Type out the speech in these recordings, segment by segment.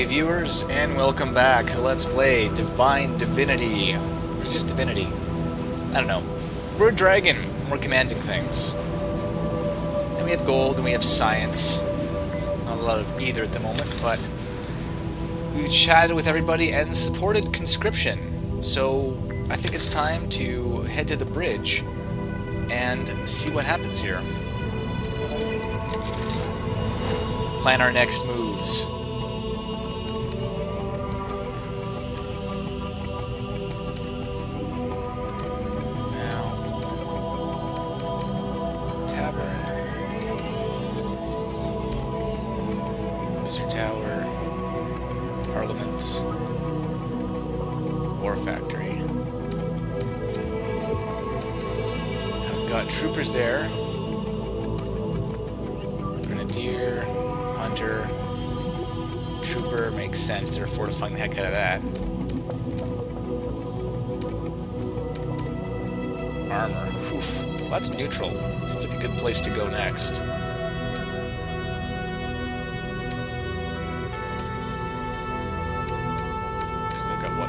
Hey viewers, and welcome back. Let's play Divinity. Or just Divinity. I don't know. We're a dragon. We're commanding things. And we have gold, and we have science. Not a lot of either at the moment, but we chatted with everybody and supported conscription. So I think it's time to head to the bridge and see what happens here. Plan our next moves. Tower, Parliament, War Factory. Now we've got troopers there. Grenadier, Hunter, Trooper, makes sense. They're fortifying the heck out of that. Armor. Oof. Well, that's neutral. Seems like a good place to go next.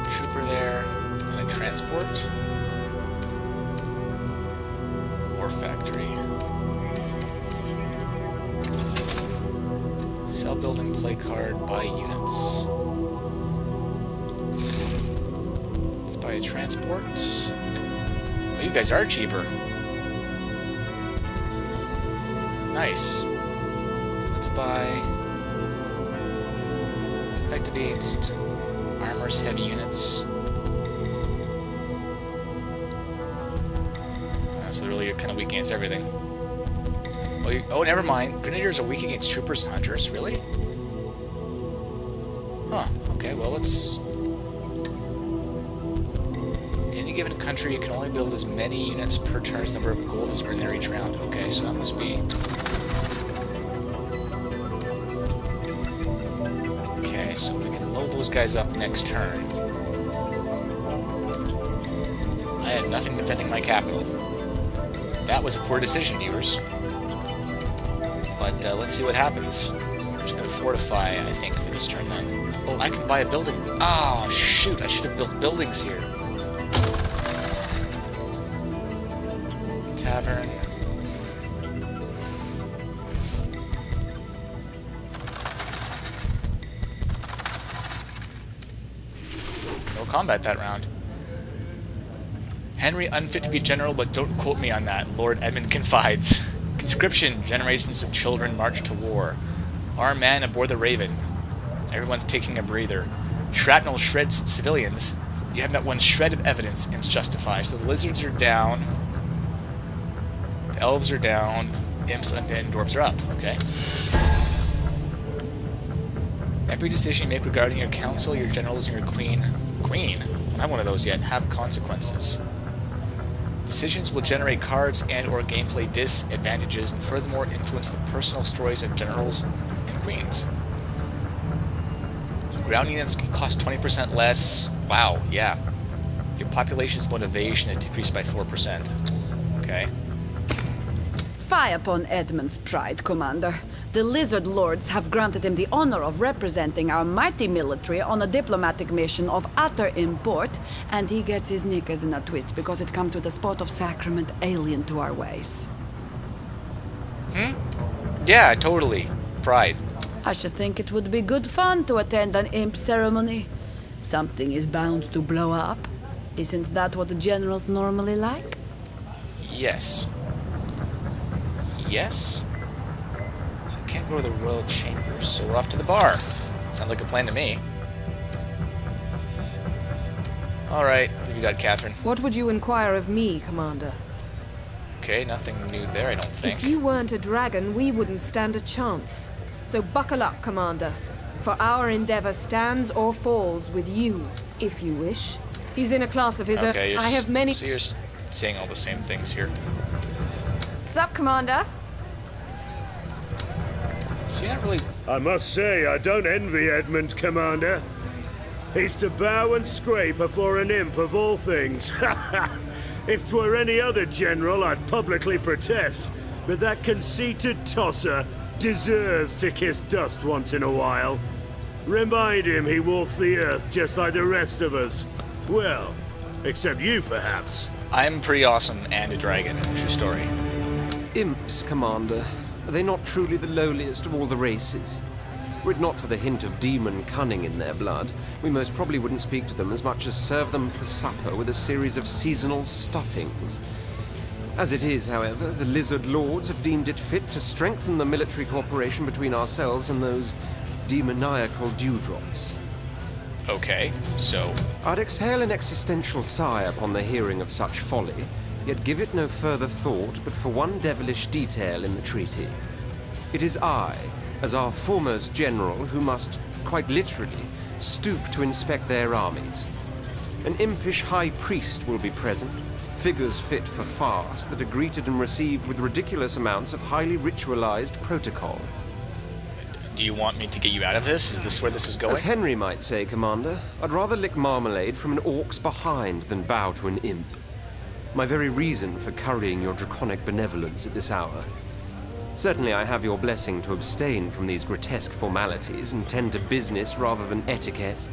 Trooper there, and a transport. War Factory. Cell building, play card, buy units. Let's buy a transport. Oh, you guys are cheaper. Nice. Let's buy effective aids. Armors, heavy units. So really you're kind of weak against everything. Oh, never mind. Grenadiers are weak against troopers and hunters. Really? Huh. Okay, well, let's... In any given country, you can only build as many units per turn as the number of gold is earned there each round. Okay, so that must be... Okay, so we can load those guys up next turn. I had nothing defending my capital. That was a poor decision, viewers. But let's see what happens. I'm just going to fortify, I think, for this turn then. Oh, I can buy a building. Oh, shoot. I should have built buildings here. Tavern. No combat that round. Henry unfit to be general, but don't quote me on that. Lord Edmund confides. Conscription. Generations of children march to war. Our man aboard the Raven. Everyone's taking a breather. Shrapnel shreds civilians. You have not one shred of evidence. Imps justify. So the lizards are down. The elves are down. Imps, undead, and dwarves are up. Okay. Every decision you make regarding your council, your generals, and your queen... Queen? I don't have one of those yet. Have consequences. Decisions will generate cards and or gameplay disadvantages and furthermore influence the personal stories of generals and queens. Ground units cost 20% less. Wow, yeah. Your population's motivation is decreased by 4%. Okay. Fie upon Edmund's pride, Commander. The Lizard Lords have granted him the honor of representing our mighty military on a diplomatic mission of utter import, and he gets his knickers in a twist because it comes with a spot of sacrament alien to our ways. Yeah, totally. Pride. I should think it would be good fun to attend an imp ceremony. Something is bound to blow up. Isn't that what the generals normally like? Yes. Yes? So I can't go to the royal chambers, so we're off to the bar. Sounds like a plan to me. Alright, what have you got, Catherine? What would you inquire of me, Commander? Okay, nothing new there, I don't think. If you weren't a dragon, we wouldn't stand a chance. So buckle up, Commander. For our endeavor stands or falls with you, if you wish. He's in a class of his own. Okay, I have many... So you're saying all the same things here. Sup, Commander? So you're not really... I must say, I don't envy Edmund, Commander. He's to bow and scrape afore an imp of all things. If 'twere any other general, I'd publicly protest. But that conceited tosser deserves to kiss dust once in a while. Remind him he walks the earth just like the rest of us. Well, except you, perhaps. I'm pretty awesome and a dragon. True story. Imps, Commander. Are they not truly the lowliest of all the races? Were it not for the hint of demon cunning in their blood, we most probably wouldn't speak to them as much as serve them for supper with a series of seasonal stuffings. As it is, however, the Lizard Lords have deemed it fit to strengthen the military cooperation between ourselves and those demoniacal dewdrops. Okay, so... I'd exhale an existential sigh upon the hearing of such folly, yet give it no further thought but for one devilish detail in the treaty. It is I, as our foremost general, who must, quite literally, stoop to inspect their armies. An impish high priest will be present, figures fit for farce that are greeted and received with ridiculous amounts of highly ritualized protocol. Do you want me to get you out of this? Is this where this is going? As Henry might say, Commander, I'd rather lick marmalade from an orc's behind than bow to an imp. My very reason for currying your draconic benevolence at this hour. Certainly I have your blessing to abstain from these grotesque formalities and tend to business rather than etiquette.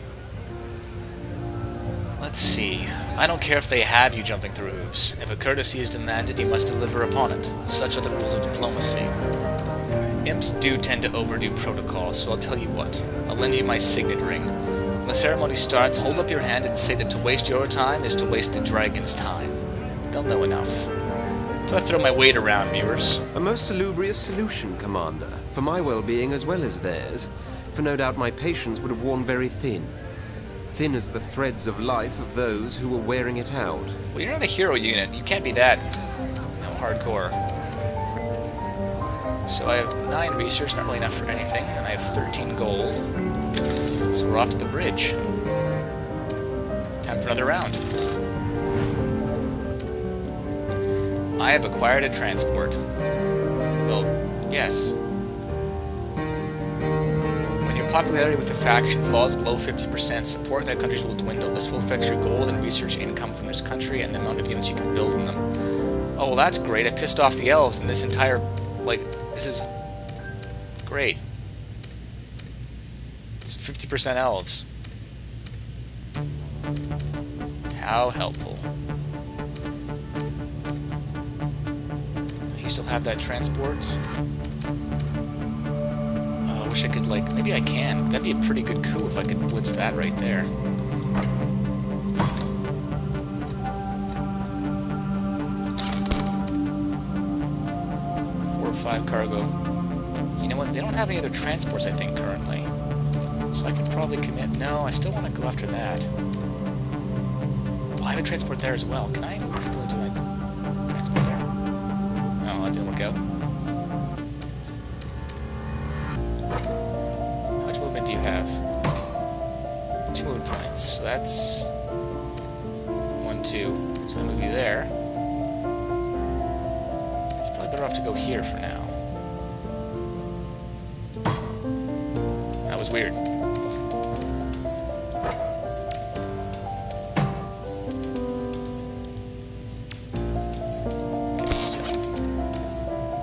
Let's see. I don't care if they have you jumping through hoops. If a courtesy is demanded, you must deliver upon it. Such are the rules of diplomacy. Imps do tend to overdo protocol, so I'll tell you what. I'll lend you my signet ring. When the ceremony starts, hold up your hand and say that to waste your time is to waste the dragon's time. They'll know enough. So I throw my weight around, viewers. A most salubrious solution, Commander, for my well-being as well as theirs, for no doubt my patience would have worn very thin. Thin as the threads of life of those who were wearing it out. Well, you're not a hero unit. You can't be that, hardcore. So I have 9 research, not really enough for anything, and I have 13 gold. So we're off to the bridge. Time for another round. I have acquired a transport. Well, yes. When your popularity with the faction falls below 50%, support in their countries will dwindle. This will affect your gold and research income from this country and the amount of units you can build in them. Oh, well, that's great. I pissed off the elves in this entire... this is... great. It's 50% elves. How helpful. You still have that transport? I wish I could, maybe I can. That'd be a pretty good coup if I could blitz that right there. 4 or 5 cargo. You know what? They don't have any other transports, I think, currently. So I can probably commit... No, I still want to go after that. Well, I have a transport there as well. Can I move people into my transport there? No, that didn't work out. How much movement do you have? 2 movement points. So that's... 1, 2. So I move you there. It's probably better off to go here for now. That was weird.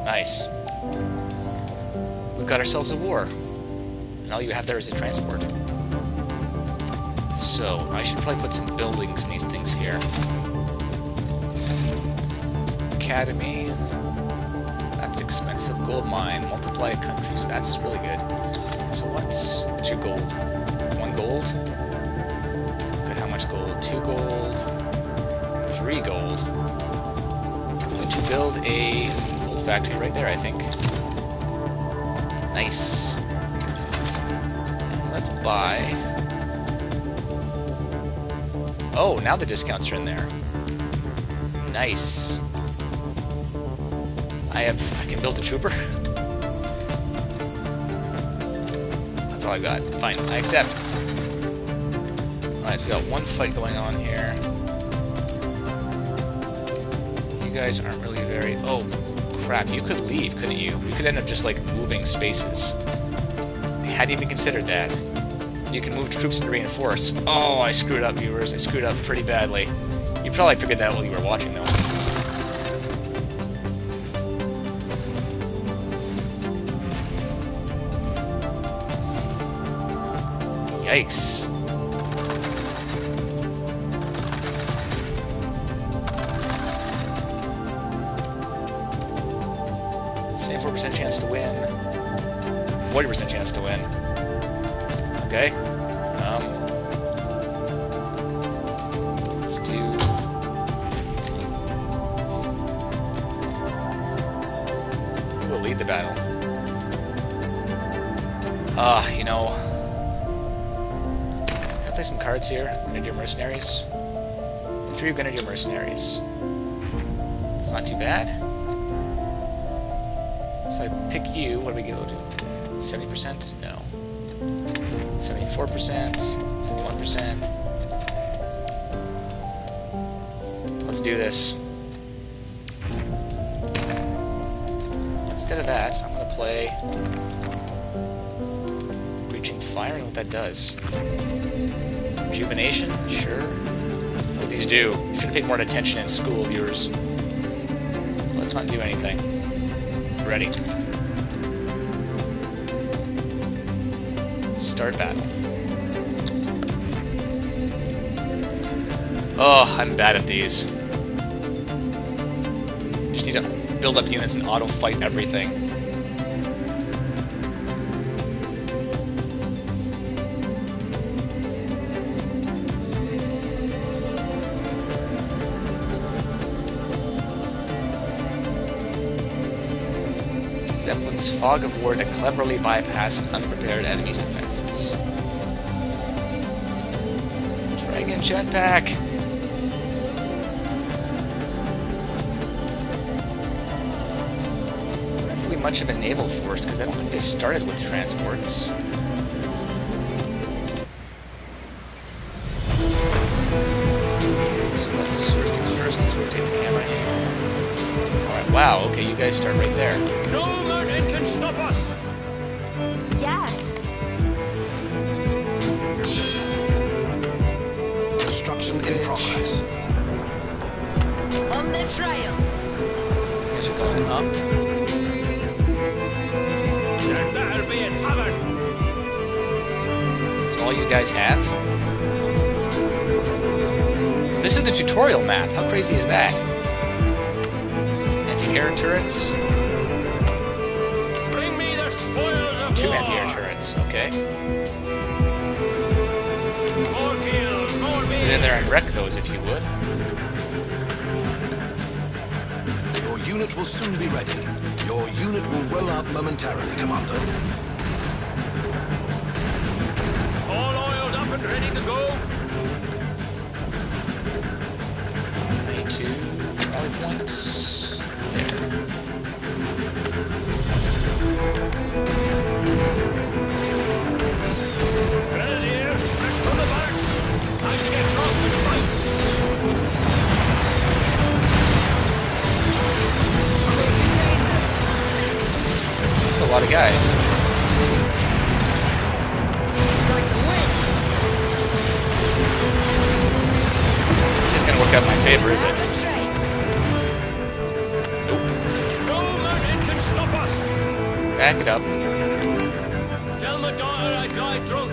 Nice. We've got ourselves a war. And all you have there is a transport. So, I should probably put some buildings in these things here. Academy. That's expensive. Gold mine. Multiply countries. That's really good. So what's your gold? 1 gold? Good, how much gold? 2 gold. 3 gold. I'm going to build a gold factory right there, I think. Nice. And let's buy... Oh, now the discounts are in there. Nice. I can build a trooper. That's all I got. Fine, I accept. Alright, so we got 1 fight going on here. You guys aren't really very... Oh, crap. You could leave, couldn't you? We could end up just, moving spaces. I hadn't even considered that. You can move troops to reinforce. Oh, I screwed up, viewers. I screwed up pretty badly. You probably figured that while you were watching, though. Yikes. 74% chance to win. 40% chance to win. Okay. Let's do... Who will lead the battle? You know... Can I play some cards here? Grenadier Mercenaries? 3 Grenadier Mercenaries. It's not too bad. So if I pick you, what do we go to? 70%? No. 74%? 71%? Let's do this. Instead of that, I'm going to play Reaching Fire and what that does. Rejuvenation? Sure. What these do? You should have paid more attention in school, viewers. Let's not do anything. Ready. Start battle. Oh, I'm bad at these. Just need to build up units and auto-fight everything. Zeppelin's fog of war to cleverly bypass unprepared enemies' defenses. Dragon jetpack! Not really much of a naval force, because I don't think they started with transports. So let's, first things first, let's rotate the camera here. Alright, wow, okay, you guys start right there. No mountain can stop us! Yes. Construction in progress. On the trail. You guys are going up. There better be a tavern! That's all you guys have? This is the tutorial map. How crazy is that? Anti-air turrets. Bring me the spoils of 2 war! anti-air turrets, okay. More kills, more Get in meat! there and wreck those if you would. Your unit will soon be ready. Your unit will roll out momentarily, Commander. All oiled up and ready to go? 92 rally points. There. Grenadier, fresh from the barracks! Time to get drunk and fight! A lot of guys. This is gonna work out in my favor, is it? Nope. No mountain can stop us! Back it up. Tell my daughter I died drunk!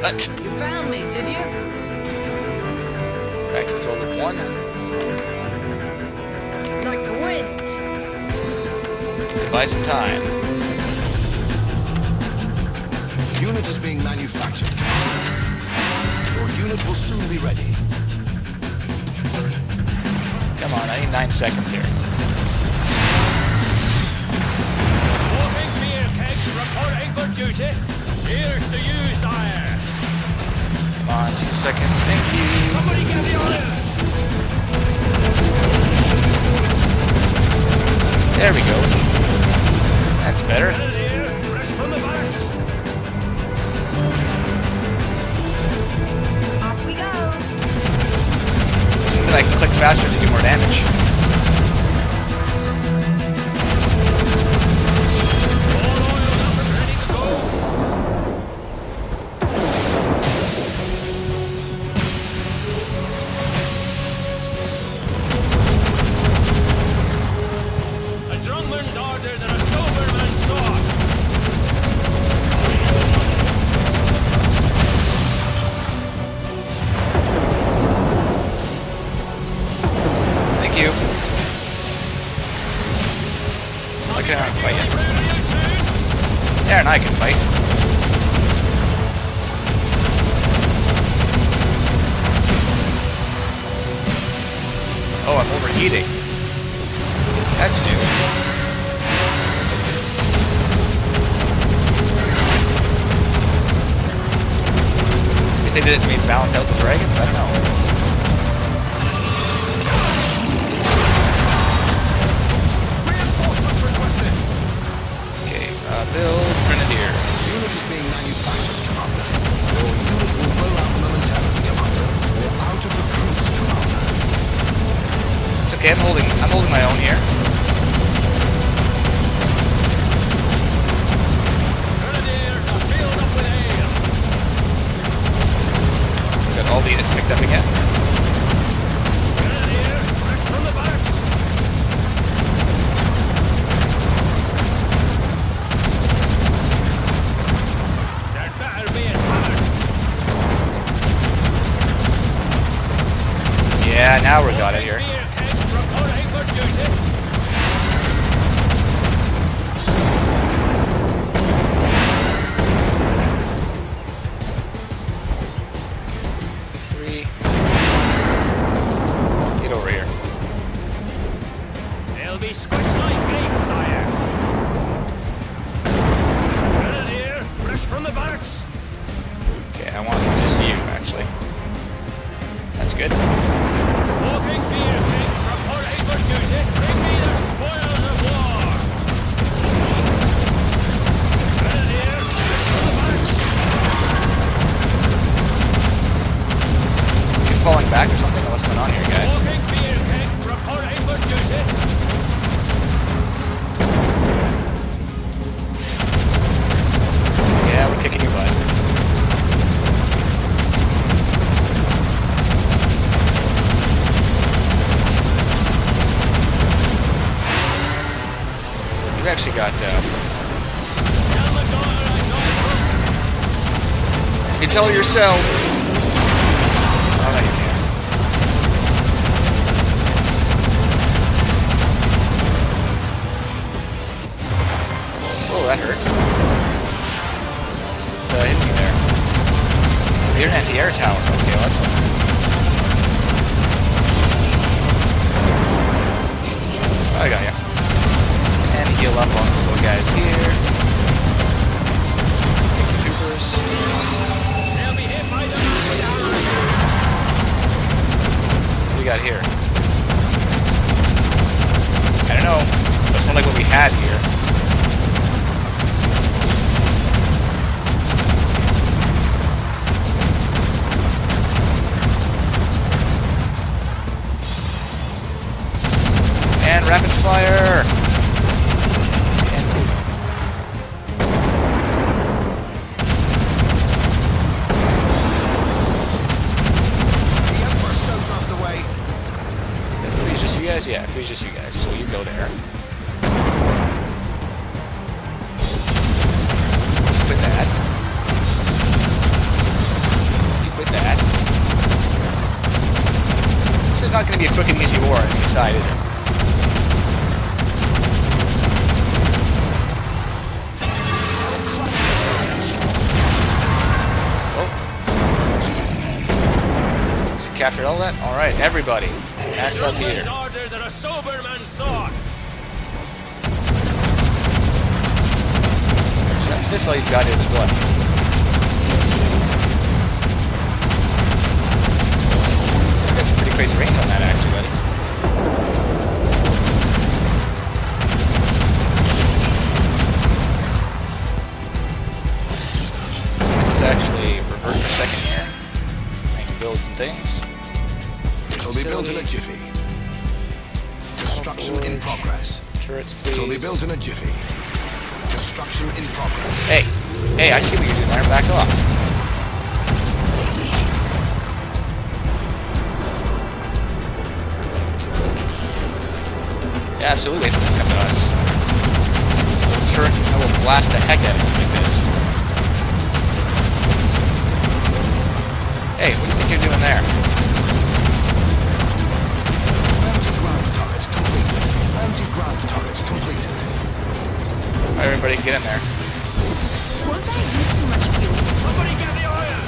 But You found me, did you? back to control loop 1. Like the wind. To buy some time. Unit is being manufactured, Commander. Your unit will soon be ready. Come on, I need 9 seconds here. Walking beer kegs reporting for duty. Here's to you, sire! Come on, 2 seconds. Thank you. Somebody get the oil! There we go. That's better. Grenadier, fresh from the barracks! Off we go. Then I can click faster to do more damage. All oiled up and ready to go! A drungman's orders and a sober man's thoughts! overheating. That's new. I guess they did it to maybe balance out the dragons? I don't know. Reinforcements requested. Okay, build Grenadiers. Unit is being manufactured, Commander. Your unit will roll out momentarily, Commander. We're out of recruits, Commander. It's okay, I'm holding my own here. Grenadiers are filled up with ale. Got all the units picked up again. Grenadiers, fresh from the barracks. There better be a tavern. Yeah, now we got it here. Beer kegs reporting for duty. Three. Get over here. They'll be squished like grapes, sire. Grenadier, fresh from the barracks. Okay, I want just you, actually. That's good. Walking beer king, reporting for duty. Bring me the spoils of war. Grenadier, fresh from the barracks. You falling back or something? What's going on here, guys? Walking beer king, reporting for duty. Yeah, we're kicking your butts. You've actually got, you tell yourself. Oh, no, you can't. Oh, that hurt. It's hit me there. You're an anti-air tower. Okay, well, that's okay. I got you. And heal up on those little guys here. Thank you, troopers. They'll be hit by the arrows. What do we got here? I don't know. That's not like what we had here. And rapid fire! And The Emperor shows us the way. if three's just you guys? Yeah, three's just you guys. So you go there. Equip that. Equip that. This is not going to be a quick and easy war on any side, is it? Oh. So captured all that? Alright, everybody. Ass up here. His orders are a sober man's thoughts. This all you've got is what? That's a pretty crazy range on that, actually, buddy. Let's actually revert for a second here. I need to build some things. It'll be built in a jiffy. Construction in progress. Turrets, please. It'll be built in a jiffy. Construction in progress. Hey! Hey, I see what you're doing there. Back off. Yeah, absolutely. It's gonna come to us. Turret, I will blast the heck out of you like this. Hey, what do you think you're doing there? Anti-ground turret completed. Anti-ground turret completed. Alright, everybody, get in there. Won't I use too much fuel? Somebody get the oil.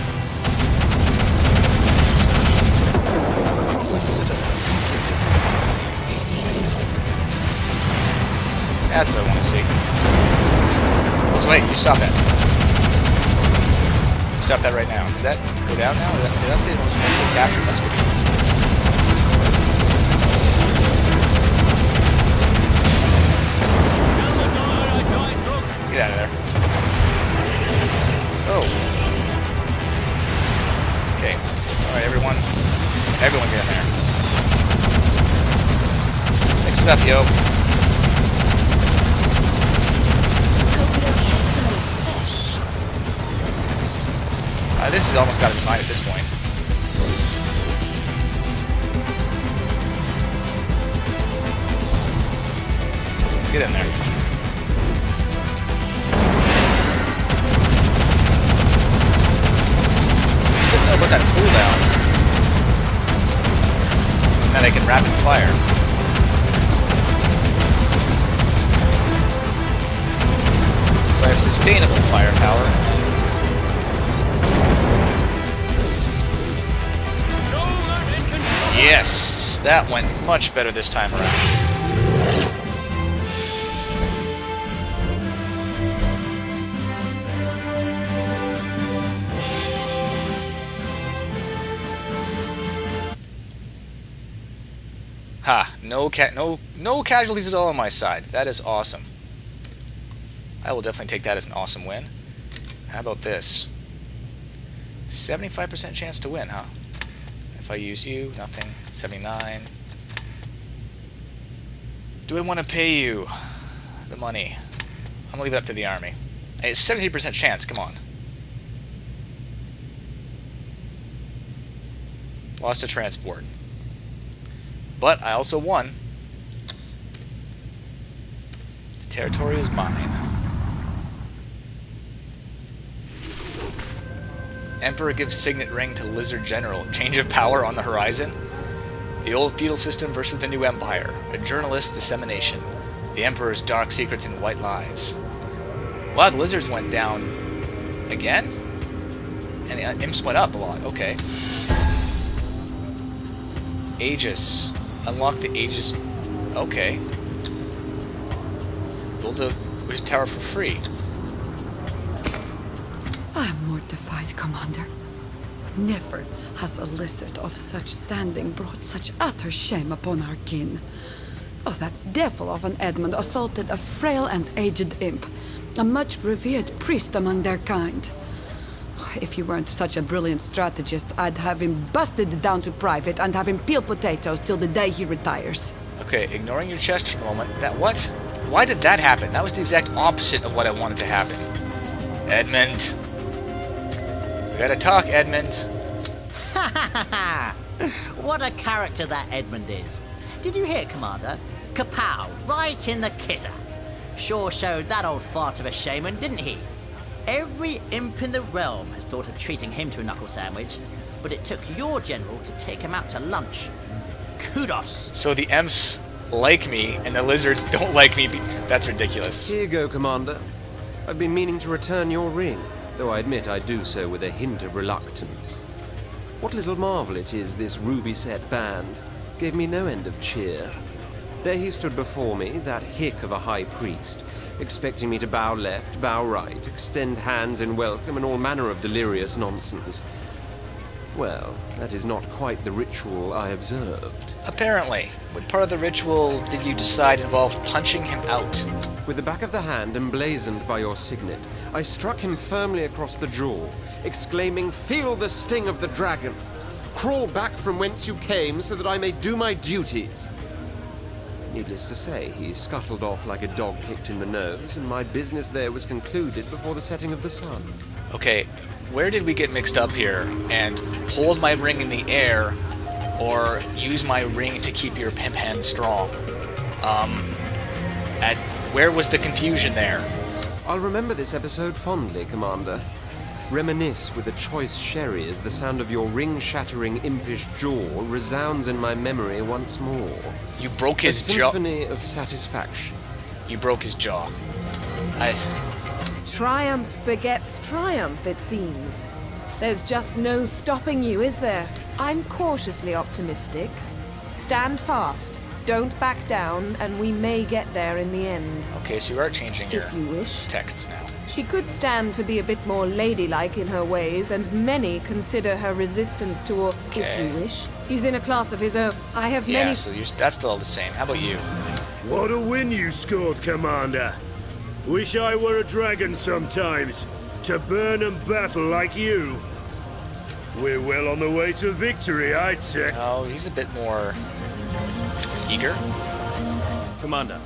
Recruitment citadel completed. So wait, you stop that. You stop that right now. Does that go down now? That's the most mental capture. That's good. Get out of there. Oh. Okay. Alright, everyone. Everyone get in there. Mix it up, yo. This has almost got to be mine at this point. Get in there. So it's good to know about that cooldown. And then I can rapid fire. So I have sustainable firepower. Yes, that went much better this time around. Ha! No casualties at all on my side. That is awesome. I will definitely take that as an awesome win. How about this? 75% chance to win, huh? If I use you, nothing. 79. Do I want to pay you the money? I'm gonna leave it up to the army. Hey, it's 70% chance. Come on. Lost a transport. But I also won. The territory is mine. Emperor gives signet ring to Lizard General. Change of power on the horizon. The old feudal system versus the new empire. A journalist's dissemination. The Emperor's dark secrets and white lies. Wow, the lizards went down again? And the imps went up a lot. Okay. Aegis. Unlock the Aegis. Okay. Build a wish tower for free. I am mortified, Commander. Never has a lizard of such standing brought such utter shame upon our kin. Oh, that devil of an Edmund assaulted a frail and aged imp, a much revered priest among their kind. If you weren't such a brilliant strategist, I'd have him busted down to private and have him peel potatoes till the day he retires. Okay, ignoring your chest for a moment. That what? Why did that happen? That was the exact opposite of what I wanted to happen. Edmund. We gotta talk, Edmund. Ha ha ha ha! What a character that Edmund is. Did you hear, Commander? Kapow! Right in the kisser. Sure showed that old fart of a shaman, didn't he? Every imp in the realm has thought of treating him to a knuckle sandwich, but it took your general to take him out to lunch. Kudos! So the Imps like me, and the lizards don't like me. That's ridiculous. Here you go, Commander. I've been meaning to return your ring, though I admit I do so with a hint of reluctance. What little marvel it is this ruby-set band gave me no end of cheer. There he stood before me, that hick of a high priest, expecting me to bow left, bow right, extend hands in welcome, and all manner of delirious nonsense. Well, that is not quite the ritual I observed. Apparently. What part of the ritual did you decide involved punching him out? With the back of the hand emblazoned by your signet, I struck him firmly across the jaw, exclaiming, "Feel the sting of the dragon! Crawl back from whence you came so that I may do my duties!" Needless to say, he scuttled off like a dog kicked in the nose, and my business there was concluded before the setting of the sun. Okay, where did we get mixed up here? And hold my ring in the air, or use my ring to keep your pimp hand strong? Where was the confusion there? I'll remember this episode fondly, Commander. Reminisce with a choice sherry as the sound of your ring-shattering impish jaw resounds in my memory once more. You broke his a jaw. symphony of satisfaction. You broke his jaw. Triumph begets triumph, it seems. There's just no stopping you, is there? I'm cautiously optimistic. Stand fast, don't back down, and we may get there in the end. Okay, so you are changing your If you wish. texts now. She could stand to be a bit more ladylike in her ways, and many consider her resistance to, or if you wish. He's in a class of his own. I have Yeah, many... so that's still the same. How about you? What a win you scored, Commander. Wish I were a dragon sometimes, to burn and battle like you. We're well on the way to victory, I'd say. Oh, he's a bit more eager. Commander,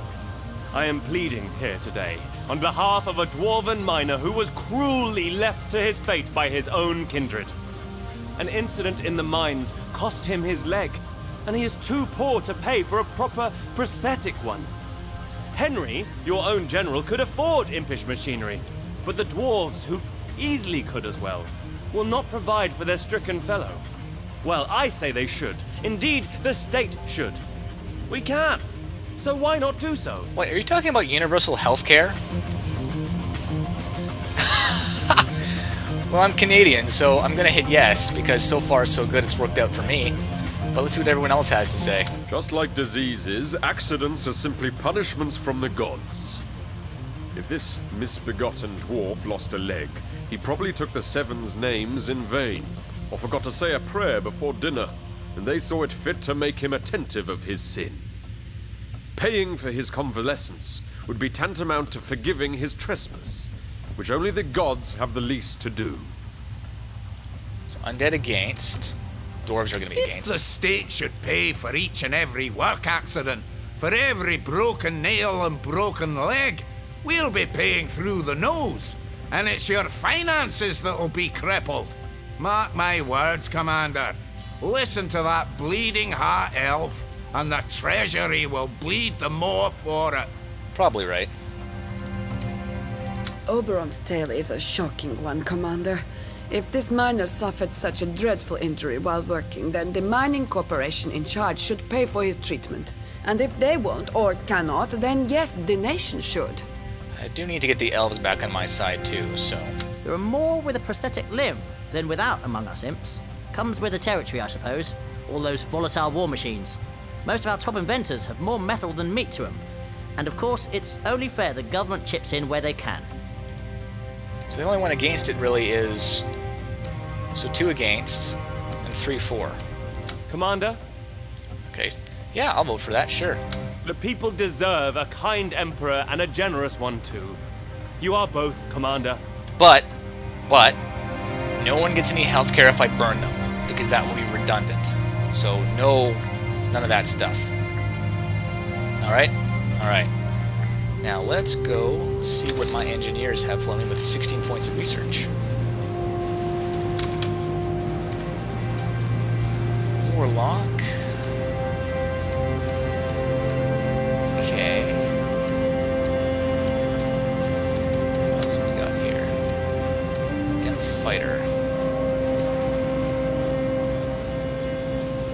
I am pleading here today on behalf of a dwarven miner who was cruelly left to his fate by his own kindred. An incident in the mines cost him his leg, and he is too poor to pay for a proper prosthetic one. Henry, your own general, could afford impish machinery, but the dwarves, who easily could as well, will not provide for their stricken fellow. Well, I say they should. Indeed, the state should. We can. So why not do so? Wait, are you talking about universal health care? Well, I'm Canadian, so I'm gonna hit yes, because so far so good it's worked out for me. But let's see what everyone else has to say. Just like diseases, accidents are simply punishments from the gods. If this misbegotten dwarf lost a leg, he probably took the Seven's names in vain, or forgot to say a prayer before dinner, and they saw it fit to make him attentive of his sin. Paying for his convalescence would be tantamount to forgiving his trespass, which only the gods have the least to do. So undead against. Dwarves are going to be If against. the state should pay for each and every work accident, for every broken nail and broken leg, we'll be paying through the nose, and it's your finances that'll be crippled. Mark my words, Commander. Listen to that bleeding heart elf, and the treasury will bleed the more for it. Probably right. Oberon's tale is a shocking one, Commander. If this miner suffered such a dreadful injury while working, then the mining corporation in charge should pay for his treatment. And if they won't or cannot, then yes, the nation should. I do need to get the elves back on my side too, so... There are more with a prosthetic limb than without among us imps. Comes with the territory, I suppose. All those volatile war machines. Most of our top inventors have more metal than meat to them. And of course, it's only fair the government chips in where they can. So the only one against it really is... So 2 against, and 3 for. Commander, Okay, yeah, I'll vote for that, sure. the people deserve a kind emperor and a generous one too. You are both, Commander. But, no one gets any healthcare if I burn them, because that will be redundant. So no, none of that stuff. Alright? Alright. Now let's go see what my engineers have for me with 16 points of research. Warlock. Okay. What else have we got here? Imp fighter.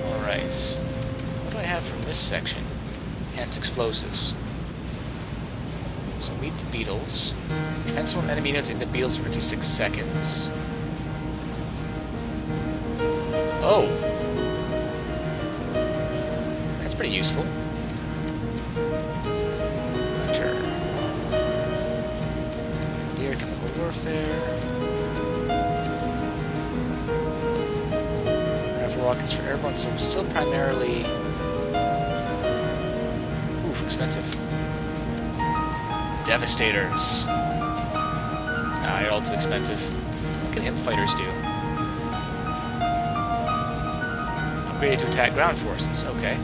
Alright. What do I have from this section? Enhanced explosives. So meet the beetles. Transform enemy units into beetles for 56 seconds. Oh! That's pretty useful. Hunter. Deer chemical warfare. Rifle rockets for airborne, so still primarily... Oof, expensive. Devastators. Ah, you're all too expensive. What can imp fighters do? Upgraded to attack ground forces. Okay.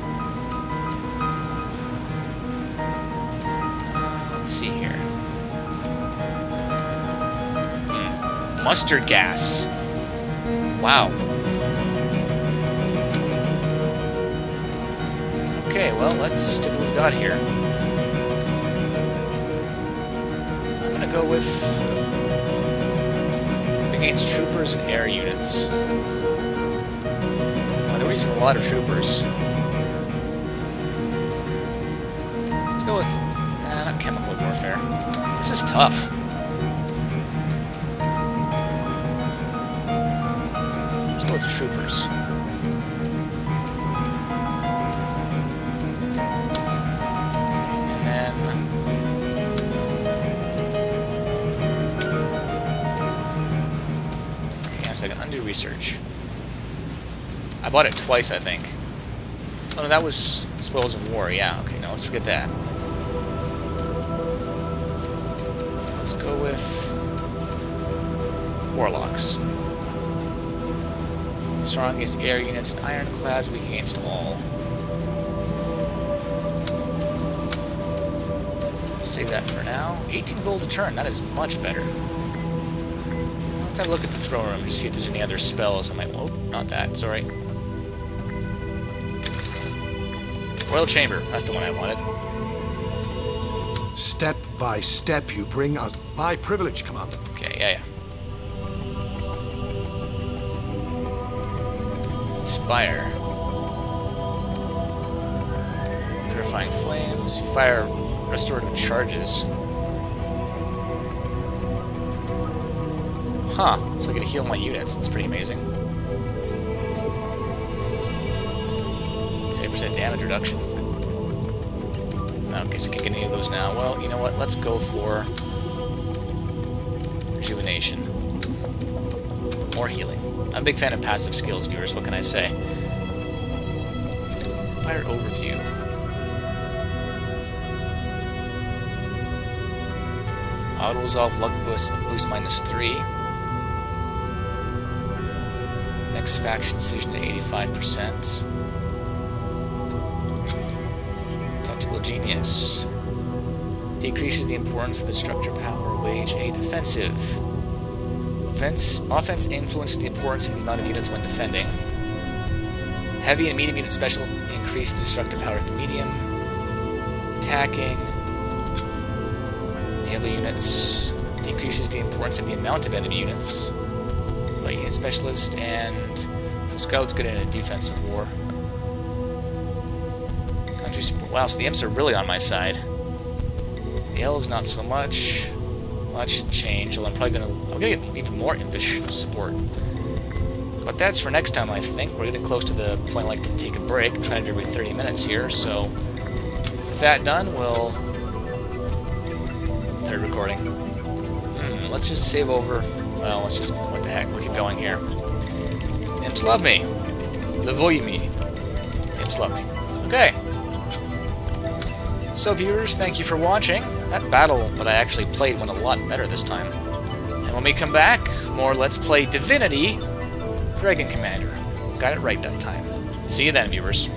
Let's see here. Mustard gas. Wow. Okay, well, let's see what we've got here. I'm gonna go with against troopers and air units. Well, we're using a lot of troopers. Let's go with not chemical warfare. This is tough. Let's go with troopers. And then on a second. Undo research. I bought it twice, I think. Oh no, that was Spoils of War. Yeah, okay, no, let's forget that. Let's go with Warlocks. Strong against air units and ironclads, weak against all. Save that for now. 18 gold a turn, that is much better. Let's have a look at the throne room to see if there's any other spells I might... Oh, not that, it's alright. Royal Chamber, that's the one I wanted. Step by step you bring us by privilege, Commander. Okay, yeah. Inspire. Purifying Flames. You fire restorative charges. Huh, so I get to heal my units. That's pretty amazing. 70% damage reduction. Okay, so I can't get any of those now. Well, you know what? Let's go for Rejuvenation. More healing. I'm a big fan of passive skills, viewers. What can I say? Fire Overview. Auto-resolve luck boost -3. Next faction decision to 85%. Tactical Genius. Decreases the importance of the destructor power. Wage 8. Offensive. Offense influences the importance of the amount of units when defending. Heavy and medium unit special increase the destructor power to medium. Attacking. Heavy units decreases the importance of the amount of enemy units. Light unit specialist and so Scarlet's good in a defensive war. Country support. Wow, so the Imps are really on my side. The Elves not so much. Well, that should change. Although I'm gonna get even more Impish support. But that's for next time, I think. We're getting close to the point I like to take a break. I'm trying to do every 30 minutes here, so with that done, we'll start recording. Let's just save over. Well, let's just, what the heck, we'll keep going here. Imps love me. Levoy me. Imps love me. Okay. So viewers, thank you for watching. That battle that I actually played went a lot better this time. And when we come back, more Let's Play Divinity Dragon Commander. Got it right that time. See you then, viewers.